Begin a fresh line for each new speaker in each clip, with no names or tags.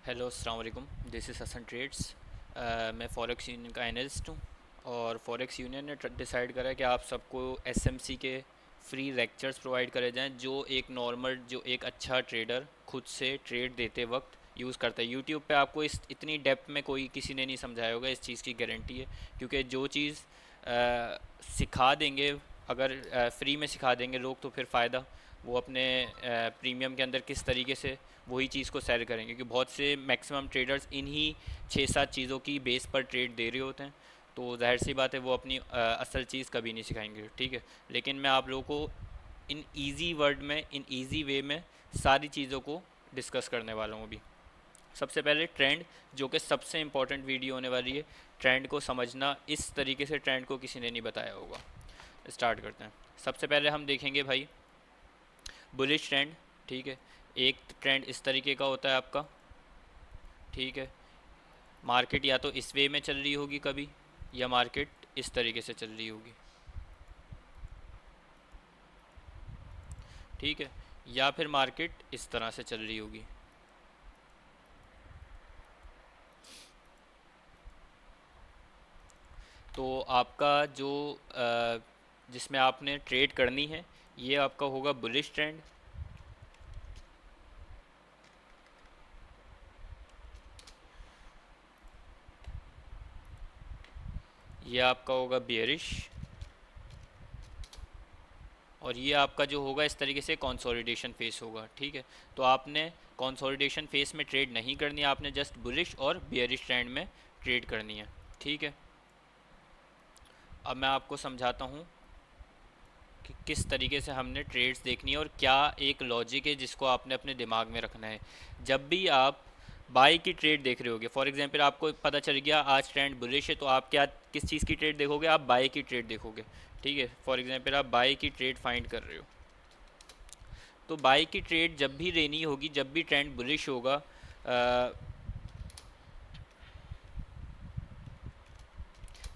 Hello अस्सलाम वालेकुम। This is Hasan trades. मैं फॉरेक्स यूनियन का एनालिस्ट हूँ और फॉरेक्स यूनियन ने डिसाइड करा है कि आप सबको एसएमसी के फ्री लेक्चर्स प्रोवाइड करे जाएं जो एक अच्छा ट्रेडर खुद से ट्रेड देते वक्त यूज़ करता है। यूट्यूब पे आपको इस इतनी डेप्थ में कोई किसी ने नहीं समझाया होगा, इस चीज़ की गारंटी है। क्योंकि जो चीज़ सिखा देंगे, अगर फ्री में सिखा देंगे लोग तो फिर फ़ायदा वो अपने प्रीमियम के अंदर किस तरीके से वही चीज़ को सेल करेंगे, क्योंकि बहुत से मैक्सिमम ट्रेडर्स इन्हीं 6-7 चीज़ों की बेस पर ट्रेड दे रहे होते हैं। तो जाहिर सी बात है वो अपनी असल चीज़ कभी नहीं सिखाएंगे, ठीक है। लेकिन मैं आप लोगों को इन इजी वर्ड में, इन इजी वे में सारी चीज़ों को डिस्कस करने वाला हूँ अभी। सबसे पहले ट्रेंड, जो कि सबसे इम्पोर्टेंट वीडियो होने वाली है। ट्रेंड को समझना, इस तरीके से ट्रेंड को किसी ने नहीं बताया होगा। स्टार्ट करते हैं। सबसे पहले हम देखेंगे भाई बुलिश ट्रेंड, ठीक है। एक ट्रेंड इस तरीके का होता है आपका, ठीक है। मार्केट या तो इस वे में चल रही होगी कभी, या मार्केट इस तरीके से चल रही होगी, ठीक है। या फिर मार्केट इस तरह से चल रही होगी। तो आपका जो जिसमें आपने ट्रेड करनी है, ये आपका होगा बुलिश ट्रेंड। ये आपका होगा बियरिश। और ये आपका जो होगा इस तरीके से कंसोलिडेशन फेस होगा, ठीक है। तो आपने कंसोलिडेशन फेस में ट्रेड नहीं करनी है, आपने जस्ट बुलिश और बियरिश ट्रेंड में ट्रेड करनी है, ठीक है। अब मैं आपको समझाता हूँ कि किस तरीके से हमने ट्रेड्स देखनी है और क्या एक लॉजिक है जिसको आपने अपने दिमाग में रखना है। जब भी आप बाई की ट्रेड देख रहे होगे, फॉर एग्जांपल आपको पता चल गया आज ट्रेंड बुलिश है, तो आप क्या किस चीज़ की ट्रेड देखोगे? आप बाई की ट्रेड देखोगे, ठीक है। फॉर एग्जांपल आप बाई की ट्रेड फाइंड कर रहे हो, तो बाई की ट्रेड जब भी लेनी होगी, जब भी ट्रेंड बुलिश होगा,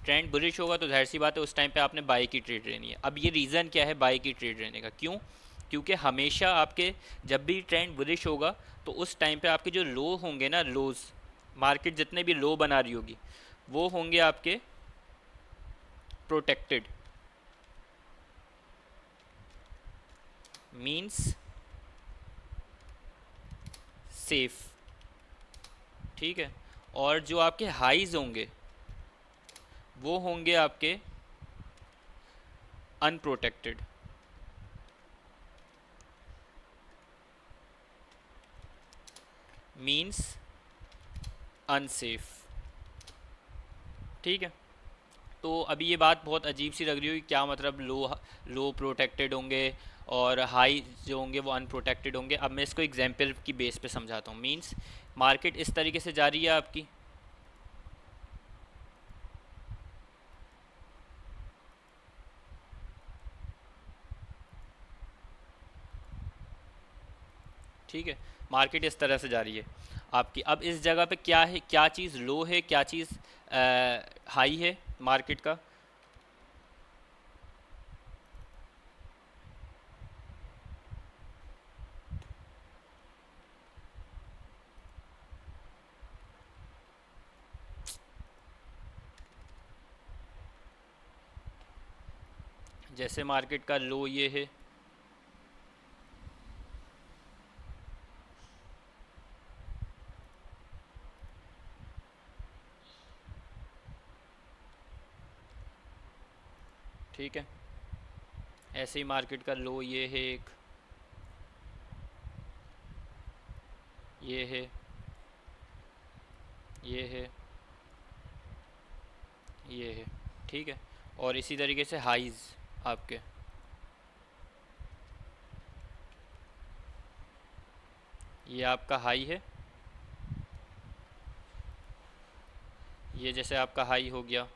ट्रेंड बुलिश होगा तो जाहिर सी बात है उस टाइम पे आपने बाई की ट्रेड लेनी है। अब ये रीज़न क्या है बाई की ट्रेड लेने का, क्यों? क्योंकि हमेशा आपके जब भी ट्रेंड बुलिश होगा तो उस टाइम पे आपके जो लो होंगे ना, लोज, मार्केट जितने भी लो बना रही होगी वो होंगे आपके प्रोटेक्टेड, मींस सेफ, ठीक है। और जो आपके हाईज होंगे वो होंगे आपके अनप्रोटेक्टेड, मींस अनसेफ, ठीक है। तो अभी ये बात बहुत अजीब सी लग रही होगी, क्या मतलब लो लो प्रोटेक्टेड होंगे और हाई जो होंगे वो अनप्रोटेक्टेड होंगे। अब मैं इसको एग्जांपल की बेस पे समझाता हूँ। मींस मार्केट इस तरीके से जा रही है आपकी, ठीक है। मार्केट इस तरह से जा रही है आपकी। अब इस जगह पे क्या है, क्या चीज़ लो है, क्या चीज़ हाई है मार्केट का? जैसे मार्केट का लो ये है, ठीक है। ऐसे ही मार्केट का लो ये है एक, ये है, ये है, ये है, ठीक है। और इसी तरीके से हाईज आपके, ये आपका हाई है, ये जैसे आपका हाई हो गया,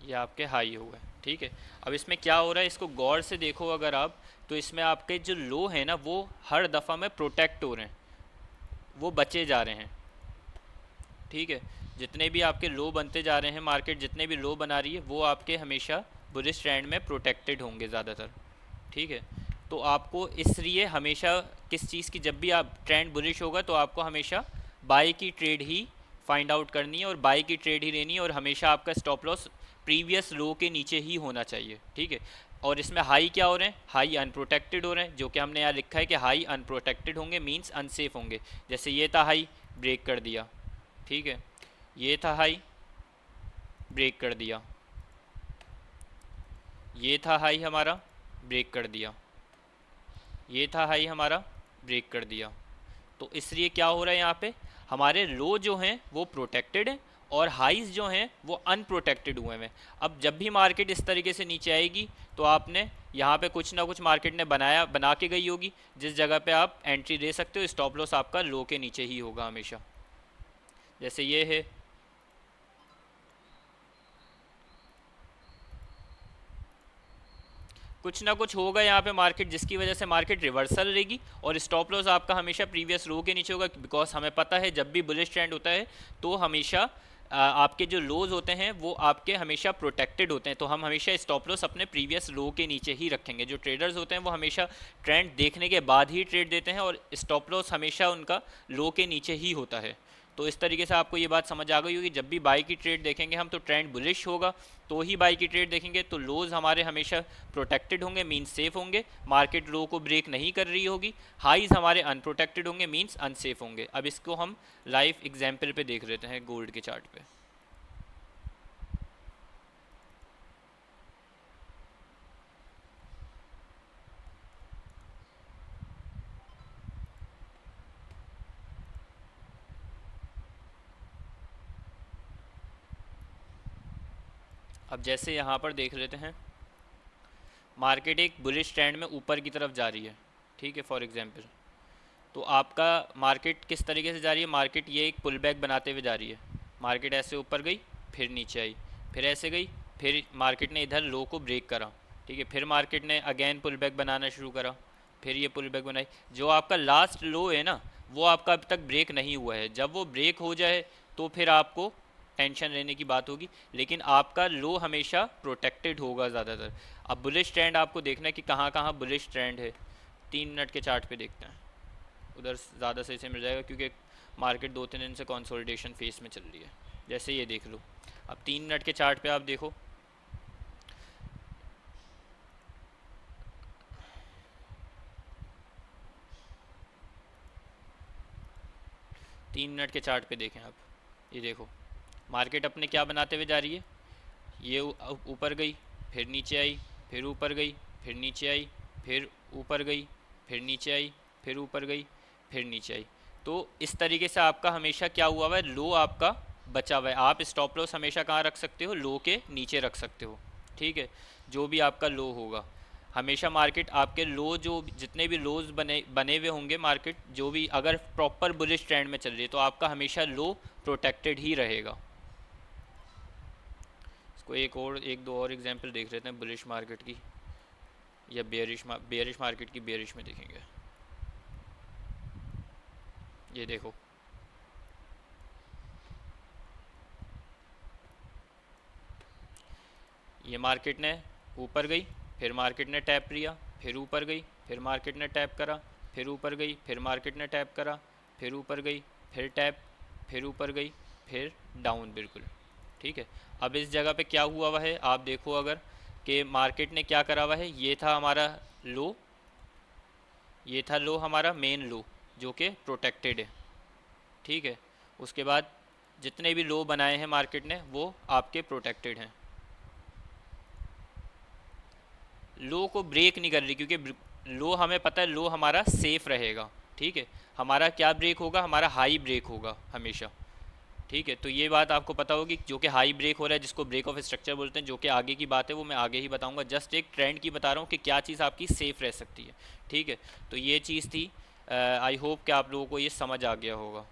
ये आपके हाई हो गए, ठीक है। अब इसमें क्या हो रहा है, इसको गौर से देखो अगर आप, तो इसमें आपके जो लो है ना वो हर दफ़ा में प्रोटेक्ट हो रहे हैं, वो बचे जा रहे हैं, ठीक है। जितने भी आपके लो बनते जा रहे हैं, मार्केट जितने भी लो बना रही है वो आपके हमेशा बुलिश ट्रेंड में प्रोटेक्टेड होंगे ज़्यादातर, ठीक है। तो आपको इसलिए हमेशा किस चीज़ की, जब भी आप ट्रेंड बुलिश होगा तो आपको हमेशा बाय की ट्रेड ही फाइंड आउट करनी है और बाय की ट्रेड ही लेनी है, और हमेशा आपका स्टॉप लॉस प्रीवियस लो के नीचे ही होना चाहिए, ठीक है। और इसमें हाई क्या हो रहे हैं, हाई अनप्रोटेक्टेड हो रहे हैं, जो कि हमने यहाँ लिखा है कि हाई अनप्रोटेक्टेड होंगे मींस अनसेफ होंगे। जैसे ये था हाई, ब्रेक कर दिया, ठीक है, ये था हाई, ब्रेक कर दिया, ये था हाई हमारा, ब्रेक कर दिया, ये था हाई हमारा, ब्रेक कर दिया। तो इसलिए क्या हो रहा है यहाँ पे, हमारे लो जो हैं वो प्रोटेक्टेड हैं और हाइज जो हैं वो अनप्रोटेक्टेड हुए हैं। अब जब भी मार्केट इस तरीके से नीचे आएगी तो आपने यहाँ पे कुछ ना कुछ मार्केट ने बना के गई होगी जिस जगह पे आप एंट्री दे सकते हो। स्टॉप लॉस आपका लो के नीचे ही होगा हमेशा, जैसे ये है। कुछ ना कुछ होगा यहाँ पे मार्केट जिसकी वजह से मार्केट रिवर्सल लेगी और स्टॉप लॉस आपका हमेशा प्रीवियस लो के नीचे होगा, बिकॉज हमें पता है जब भी बुलिश ट्रेंड होता है तो हमेशा आपके जो लोज होते हैं वो आपके हमेशा प्रोटेक्टेड होते हैं। तो हम हमेशा स्टॉप लॉस अपने प्रीवियस लो के नीचे ही रखेंगे। जो ट्रेडर्स होते हैं वो हमेशा ट्रेंड देखने के बाद ही ट्रेड देते हैं और स्टॉप लॉस हमेशा उनका लो के नीचे ही होता है। तो इस तरीके से आपको ये बात समझ आ गई होगी, जब भी बाई की ट्रेड देखेंगे हम तो ट्रेंड बुलिश होगा तो ही बाई की ट्रेड देखेंगे, तो लोज हमारे हमेशा प्रोटेक्टेड होंगे मीन्स सेफ होंगे, मार्केट लो को ब्रेक नहीं कर रही होगी। हाईज हमारे अनप्रोटेक्टेड होंगे मीन्स अनसेफ होंगे। अब इसको हम लाइव एग्जाम्पल पे देख लेते हैं गोल्ड के चार्ट पे। अब जैसे यहाँ पर देख लेते हैं मार्केट एक बुलिश ट्रेंड में ऊपर की तरफ जा रही है, ठीक है, फॉर एग्जांपल। तो आपका मार्केट किस तरीके से जा रही है, मार्केट ये एक पुल बैक बनाते हुए जा रही है। मार्केट ऐसे ऊपर गई, फिर नीचे आई, फिर ऐसे गई, फिर मार्केट ने इधर लो को ब्रेक करा, ठीक है, फिर मार्केट ने अगेन पुल बैक बनाना शुरू करा, फिर ये पुल बैक बनाई। जो आपका लास्ट लो है ना वो आपका अभी तक ब्रेक नहीं हुआ है। जब वो ब्रेक हो जाए तो फिर आपको टेंशन लेने की बात होगी, लेकिन आपका लो हमेशा प्रोटेक्टेड होगा ज़्यादातर। अब बुलिश ट्रेंड आपको देखना है कि कहाँ कहाँ बुलिश ट्रेंड है। 3 मिनट के चार्ट पे देखते हैं, उधर ज़्यादा सही से मिल जाएगा क्योंकि मार्केट 2-3 दिन से कंसोलिडेशन फेस में चल रही है। जैसे ये देख लो, अब 3 मिनट के चार्ट पे आप देखो, तीन मिनट के चार्ट पे देखें आप, ये देखो मार्केट अपने क्या बनाते हुए जा रही है, ये ऊपर गई, फिर नीचे आई, फिर ऊपर गई, फिर नीचे आई, फिर ऊपर गई, फिर नीचे आई, फिर ऊपर गई, फिर नीचे आई। तो इस तरीके से आपका हमेशा क्या हुआ हुआ है, लो आपका बचा हुआ है। आप स्टॉप लॉस हमेशा कहाँ रख सकते हो, लो के नीचे रख सकते हो, ठीक है। जो भी आपका लो होगा हमेशा मार्केट आपके लो, जो जितने भी लोज बने बने हुए होंगे मार्केट, जो भी अगर प्रॉपर बुलिश ट्रेंड में चल रही है तो आपका हमेशा लो प्रोटेक्टेड ही रहेगा। इसको एक दो और एग्जांपल देख लेते हैं बुलिश मार्केट की, या बेयरिश मार्केट की, बेयरिश में देखेंगे। ये देखो, ये मार्केट ने ऊपर गई, फिर मार्केट ने टैप लिया, फिर ऊपर गई, फिर मार्केट ने टैप करा, फिर ऊपर गई, फिर मार्केट ने टैप करा, फिर ऊपर गई, फिर टैप, फिर ऊपर गई, फिर डाउन, बिल्कुल ठीक है। अब इस जगह पे क्या हुआ हुआ है आप देखो, अगर कि मार्केट ने क्या करा हुआ है, ये था हमारा लो, ये था लो हमारा मेन लो जो कि प्रोटेक्टेड है, ठीक है। उसके बाद जितने भी लो बनाए हैं मार्केट ने वो आपके प्रोटेक्टेड हैं। लो को ब्रेक नहीं कर रही क्योंकि लो हमें पता है लो हमारा सेफ रहेगा, ठीक है। हमारा क्या ब्रेक होगा, हमारा हाई ब्रेक होगा हमेशा, ठीक है। तो ये बात आपको पता होगी, जो कि हाई ब्रेक हो रहा है जिसको ब्रेक ऑफ स्ट्रक्चर बोलते हैं, जो कि आगे की बात है वो मैं आगे ही बताऊंगा। जस्ट एक ट्रेंड की बता रहा हूँ कि क्या चीज़ आपकी सेफ रह सकती है, ठीक है। तो ये चीज़ थी। आई होप कि आप लोगों को ये समझ आ गया होगा।